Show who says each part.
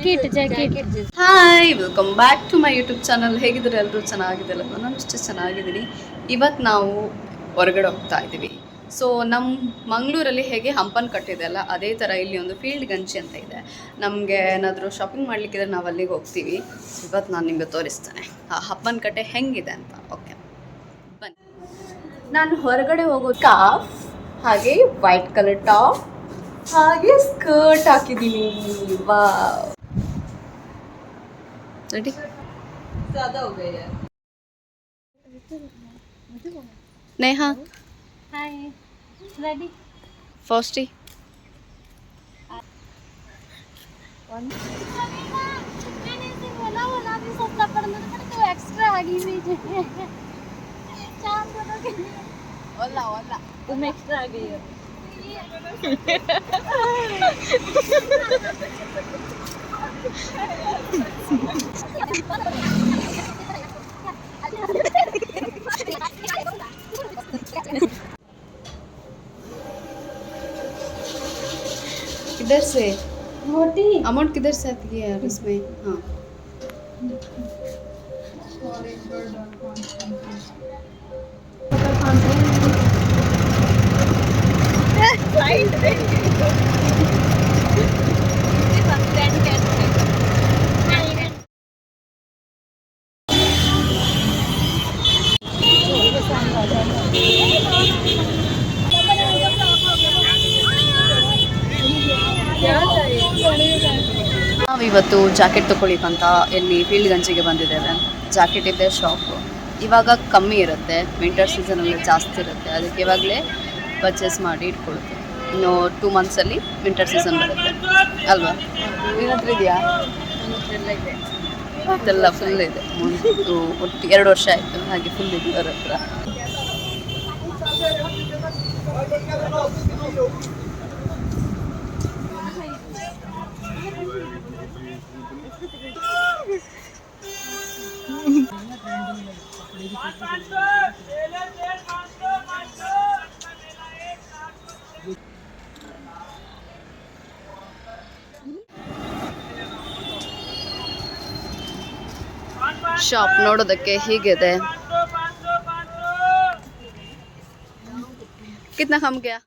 Speaker 1: Hi, welcome back to my YouTube channel. ಹೇಗಿದ್ರೆ ಎಲ್ಲರೂ ಚೆನ್ನಾಗಿದ್ದಲ್ಲ? ನಾನು ಅಷ್ಟೇ ಚೆನ್ನಾಗಿದ್ದೀನಿ. ಇವತ್ತು ನಾವು ಹೊರಗಡೆ ಹೋಗ್ತಾ ಇದ್ದೀವಿ. ಸೊ ನಮ್ಮ ಮಂಗಳೂರಲ್ಲಿ ಹೇಗೆ ಹಂಪನ್ ಕಟ್ಟಿದೆ ಅಲ್ಲ, ಅದೇ ಥರ ಇಲ್ಲಿ ಒಂದು ಫೀಲ್ಡ್ ಗಂಜಿ ಅಂತ ಇದೆ. ನಮಗೆ ಏನಾದರೂ ಶಾಪಿಂಗ್ ಮಾಡಲಿಕ್ಕಿದ್ರೆ ನಾವು ಅಲ್ಲಿಗೆ ಹೋಗ್ತೀವಿ. ಇವತ್ತು ನಾನು ನಿಮಗೆ ತೋರಿಸ್ತೇನೆ ಆ ಹಂಪನ್ ಕಟ್ಟೆ ಹೆಂಗಿದೆ ಅಂತ. ಓಕೆ ಬನ್ನಿ. ನಾನು ಹೊರಗಡೆ ಹೋಗೋ ಸ್ಕಾರ್ಫ್, ಹಾಗೆ ವೈಟ್ ಕಲರ್ ಟಾಪ್, ಹಾಗೆ ಸ್ಕರ್ಟ್ ಹಾಕಿದ್ದೀನಿ. Wow, ready? ज़्यादा हो गई है. नेहा,
Speaker 2: हाय, रेडी?
Speaker 1: फर्स्टी.
Speaker 2: मैंने इसे बोला भी सोचना पड़ना तो एक्स्ट्रा आ गई मुझे. चांद बोलो के ओला तुम एक्स्ट्रा आ गई हो.
Speaker 1: किधर से
Speaker 2: मोटी
Speaker 1: अमाउंट किधर से आती है यार इसमें? हाँ, ನಾವಿವತ್ತು ಜಾಕೆಟ್ ತೊಗೊಳ್ಳಿಕ್ಕಂತ ಇಲ್ಲಿ ಫೀಲ್ಡ್ ಗಂಜಿಗೆ ಬಂದಿದ್ದೇವೆ. ಜಾಕೆಟ್ ಇದೆ ಶಾಪು. ಇವಾಗ ಕಮ್ಮಿ ಇರುತ್ತೆ, ವಿಂಟರ್ ಸೀಸನಲ್ಲಿ ಜಾಸ್ತಿ ಇರುತ್ತೆ. ಅದಕ್ಕೆ ಇವಾಗಲೇ ಪರ್ಚೇಸ್ ಮಾಡಿ ಇಟ್ಕೊಳುತ್ತೆ. ಇನ್ನು 2 ಮಂತ್ಸಲ್ಲಿ ವಿಂಟರ್ ಸೀಸನ್ ಬರುತ್ತೆ ಅಲ್ವಾ? ಏನಾದರೂ ಇದೆಯಾ? ಇದೆಲ್ಲ ಫುಲ್ ಇದೆ. ಒಟ್ಟು 2 ವರ್ಷ ಆಯಿತು, ಹಾಗೆ ಫುಲ್ ಇದೆ ಅವ್ರ ಹತ್ರ. ಶಾಪ್ ನೋಡೋದಕ್ಕೆ ಹೀಗಿದೆ. कितना कम गया?